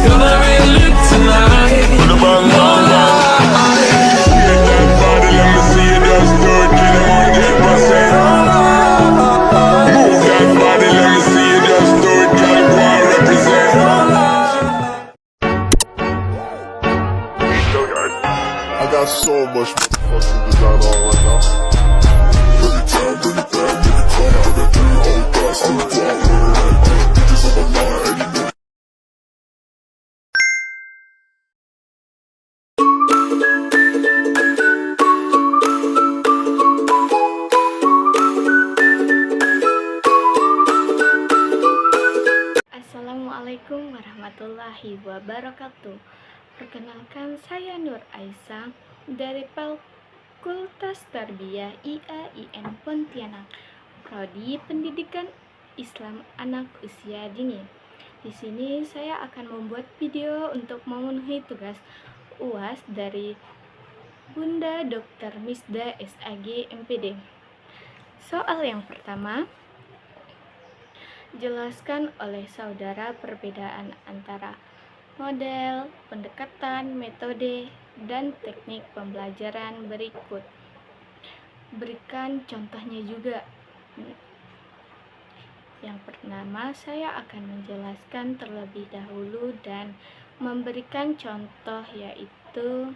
gonna be lit tonight. Put a bang, bang, bang. Shake that body, let me see you just do it till the 100%. Move that body, let me see you just do it, girl, go and represent. I got so much motherfucking design on right now. Bring it down, bring it back, make it clap. I got 3 old thoughts, I'm a dog, bitches on my line, and you know. Assalamualaikum warahmatullahi wabarakatuh. Perkenalkan, saya Nur Aisyah dari Fakultas Tarbiyah IAIN Pontianak, Prodi Pendidikan Islam Anak Usia Dini. Di sini saya akan membuat video untuk memenuhi tugas UAS dari Bunda Dr. Misda SAG MPD. Soal yang pertama, jelaskan oleh saudara perbedaan antara model, pendekatan, metode, dan teknik pembelajaran berikut. Berikan contohnya juga. Yang pertama, saya akan menjelaskan terlebih dahulu dan memberikan contoh, yaitu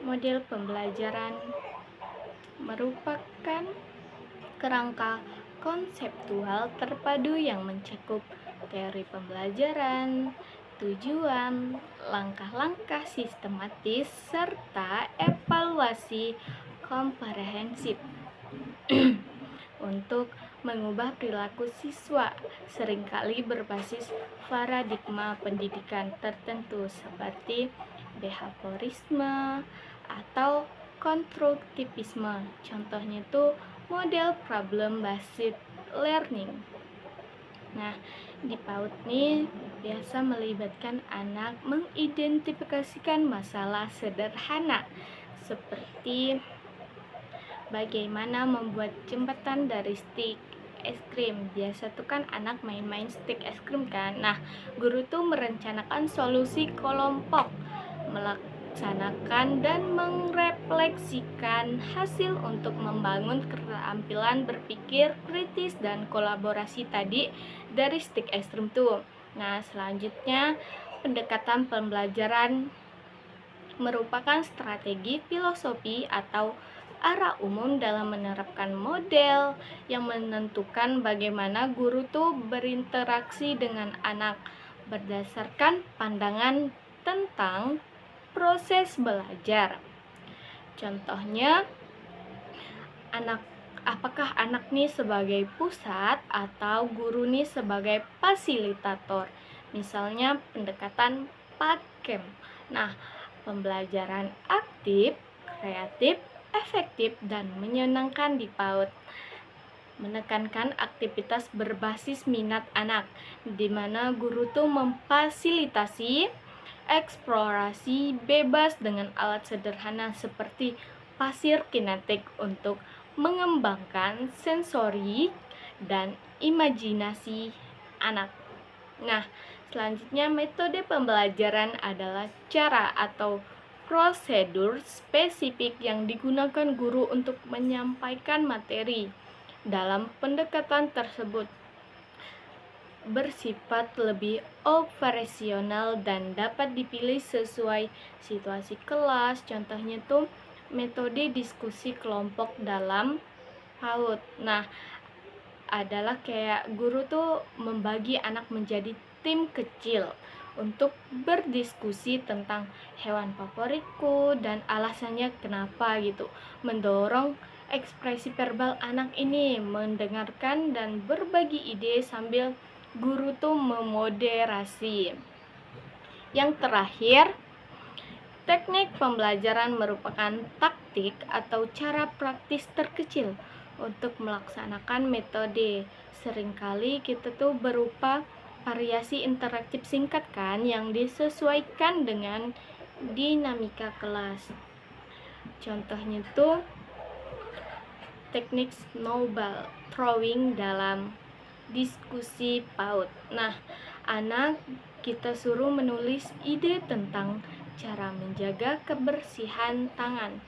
model pembelajaran merupakan kerangka konseptual terpadu yang mencakup teori pembelajaran, tujuan, langkah-langkah sistematis, serta evaluasi komprehensif untuk mengubah perilaku siswa, seringkali berbasis paradigma pendidikan tertentu seperti behaviorisme atau konstruktivisme. Contohnya itu model problem based learning. Nah, di PAUD ini biasa melibatkan anak mengidentifikasikan masalah sederhana seperti bagaimana membuat jembatan dari stik es krim. Biasa tuh kan anak main-main stik es krim kan. Nah, guru tuh merencanakan solusi kelompok, melaksanakan dan merefleksikan hasil untuk membangun keterampilan berpikir kritis dan kolaborasi tadi dari stik es krim tuh. Nah, selanjutnya pendekatan pembelajaran merupakan strategi filosofi atau arah umum dalam menerapkan model yang menentukan bagaimana guru tuh berinteraksi dengan anak berdasarkan pandangan tentang proses belajar. Contohnya, apakah anak nih sebagai pusat atau guru nih sebagai fasilitator. Misalnya pendekatan PADCAM. Nah, pembelajaran aktif, kreatif, efektif, dan menyenangkan di PAUD menekankan aktivitas berbasis minat anak, di mana guru tuh memfasilitasi eksplorasi bebas dengan alat sederhana seperti pasir kinetik untuk mengembangkan sensori dan imajinasi anak. Nah, selanjutnya metode pembelajaran adalah cara atau prosedur spesifik yang digunakan guru untuk menyampaikan materi. Dalam pendekatan tersebut bersifat lebih operasional dan dapat dipilih sesuai situasi kelas. Contohnya tuh metode diskusi kelompok dalam PAUD. Nah, adalah kayak guru tuh membagi anak menjadi tim kecil untuk berdiskusi tentang hewan favoritku dan alasannya kenapa gitu. Mendorong ekspresi verbal anak ini, mendengarkan dan berbagi ide sambil guru tuh memoderasi. Yang terakhir, teknik pembelajaran merupakan taktik atau cara praktis terkecil untuk melaksanakan metode. Seringkali kita tuh berupa variasi interaktif singkat kan yang disesuaikan dengan dinamika kelas. Contohnya tuh teknik snowball throwing dalam diskusi PAUD. Nah, anak kita suruh menulis ide tentang cara menjaga kebersihan tangan.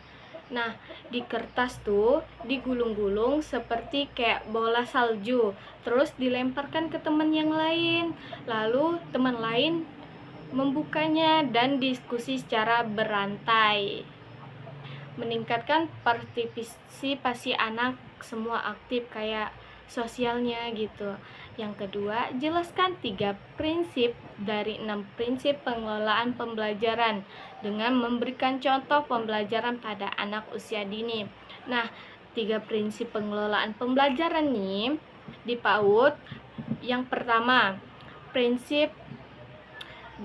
Nah, di kertas tuh digulung-gulung seperti kayak bola salju, terus dilemparkan ke teman yang lain. Lalu teman lain membukanya dan diskusi secara berantai. Meningkatkan partisipasi anak, semua aktif kayak sosialnya gitu. Yang kedua, jelaskan 3 prinsip dari 6 prinsip pengelolaan pembelajaran dengan memberikan contoh pembelajaran pada anak usia dini. Nah, 3 prinsip pengelolaan pembelajaran nih di PAUD. Yang pertama, prinsip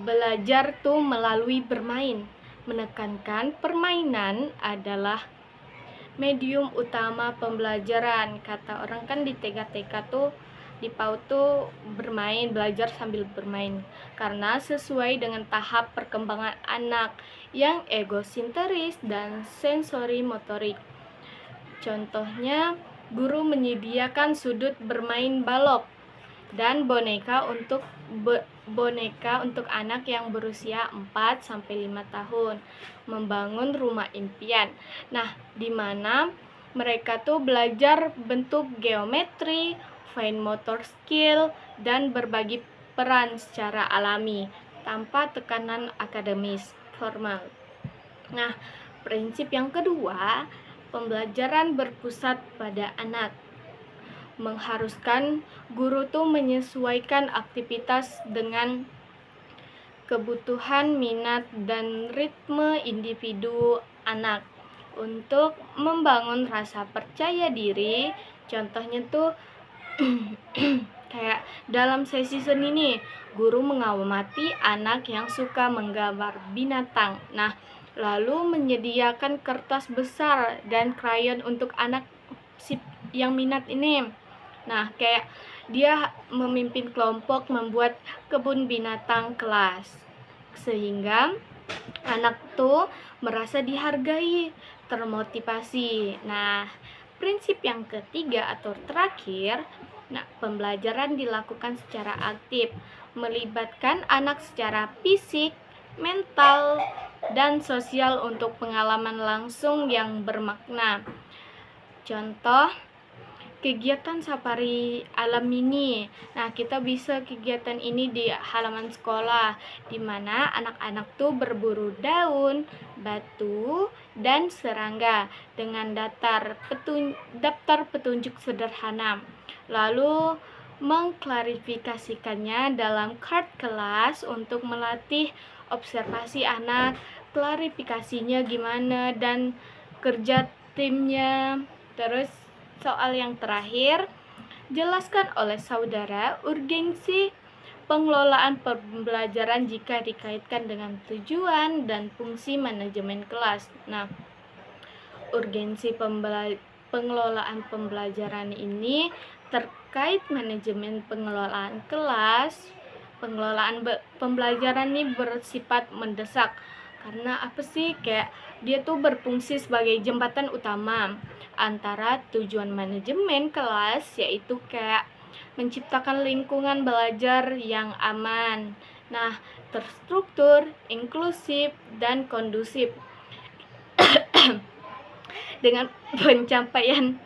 belajar tuh melalui bermain. Menekankan permainan adalah medium utama pembelajaran. Kata orang kan di TK tuh, di PAUD tuh bermain, belajar sambil bermain, karena sesuai dengan tahap perkembangan anak yang egosentris dan sensori motorik. Contohnya, guru menyediakan sudut bermain balok dan boneka untuk anak yang berusia 4-5 tahun, membangun rumah impian. Nah, di mana mereka tuh belajar bentuk geometri, fine motor skill, dan berbagi peran secara alami tanpa tekanan akademis formal. Nah, prinsip yang kedua, pembelajaran berpusat pada anak. Mengharuskan guru tuh menyesuaikan aktivitas dengan kebutuhan, minat, dan ritme individu anak untuk membangun rasa percaya diri. Contohnya tuh kayak dalam sesi seni nih, guru mengamati anak yang suka menggambar binatang. Nah, lalu menyediakan kertas besar dan krayon untuk anak yang minat ini. Nah, kayak dia memimpin kelompok membuat kebun binatang kelas, sehingga anak tuh merasa dihargai, termotivasi. Nah, prinsip yang ketiga atau terakhir, pembelajaran dilakukan secara aktif, melibatkan anak secara fisik, mental, dan sosial untuk pengalaman langsung yang bermakna. Contoh, kegiatan safari alam mini. Nah, kita bisa kegiatan ini di halaman sekolah, di mana anak-anak tuh berburu daun, batu, dan serangga dengan daftar petunjuk sederhana. Lalu mengklarifikasikannya dalam card kelas untuk melatih observasi anak, klarifikasinya gimana, dan kerja timnya. Terus soal yang terakhir, jelaskan oleh saudara urgensi pengelolaan pembelajaran jika dikaitkan dengan tujuan dan fungsi manajemen kelas. Nah, urgensi pengelolaan pembelajaran ini terkait manajemen pengelolaan kelas. Pengelolaan pembelajaran ini bersifat mendesak. Karena apa sih? Kayak dia tuh berfungsi sebagai jembatan utama antara tujuan manajemen kelas, yaitu kayak menciptakan lingkungan belajar yang aman, nah, terstruktur, inklusif, dan kondusif dengan pencapaian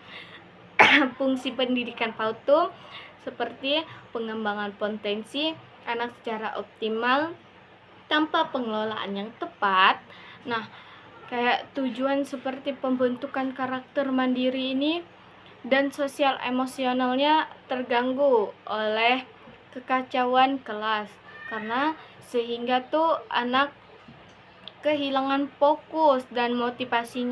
fungsi pendidikan PAUD tuh seperti pengembangan potensi anak secara optimal tanpa pengelolaan yang tepat. Nah, kayak tujuan seperti pembentukan karakter mandiri ini dan sosial emosionalnya terganggu oleh kekacauan kelas, karena sehingga tuh anak kehilangan fokus dan motivasi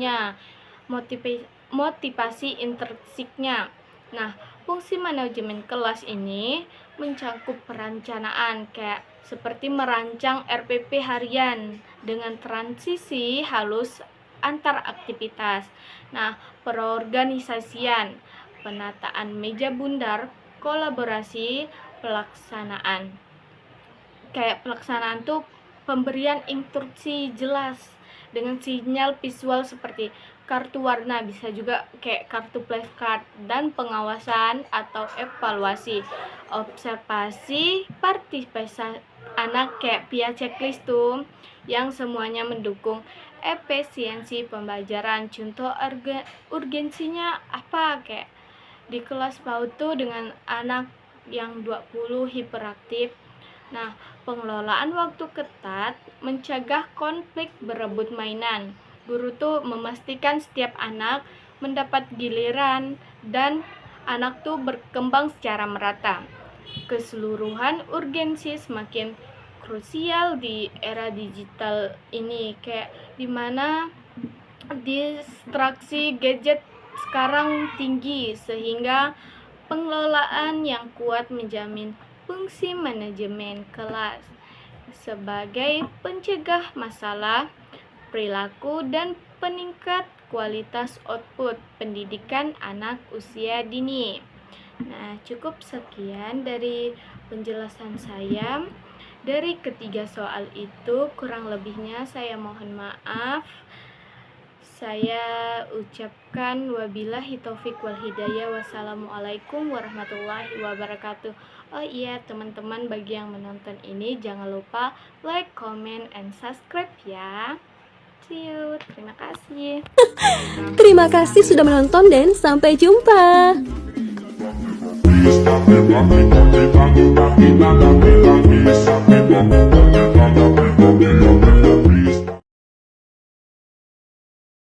intrinsiknya. Nah, fungsi manajemen kelas ini mencakup perencanaan kayak seperti merancang RPP harian dengan transisi halus antar aktivitas. Nah, perorganisasian, penataan meja bundar, kolaborasi, pelaksanaan. Kayak pelaksanaan tuh pemberian instruksi jelas dengan sinyal visual seperti kartu warna, bisa juga kayak kartu flashcard, dan pengawasan atau evaluasi, observasi, anak kayak via checklist tuh yang semuanya mendukung efisiensi pembelajaran. Contoh urgensinya apa, kayak di kelas PAUD tuh dengan anak yang 20 hiperaktif. Nah, pengelolaan waktu ketat mencegah konflik berebut mainan. Guru tuh memastikan setiap anak mendapat giliran dan anak tuh berkembang secara merata. Keseluruhan urgensi semakin krusial di era digital ini, kayak dimana distraksi gadget sekarang tinggi, sehingga pengelolaan yang kuat menjamin fungsi manajemen kelas sebagai pencegah masalah perilaku dan peningkat kualitas output pendidikan anak usia dini. Nah, cukup sekian dari penjelasan saya. Dari ketiga soal itu, kurang lebihnya saya mohon maaf. Saya ucapkan wabillahi taufik wal hidayah. Wassalamualaikum warahmatullahi wabarakatuh. Oh iya teman-teman, bagi yang menonton ini jangan lupa like, comment, and subscribe ya. See you. Terima kasih. Terima kasih sudah menonton dan sampai jumpa. Bang,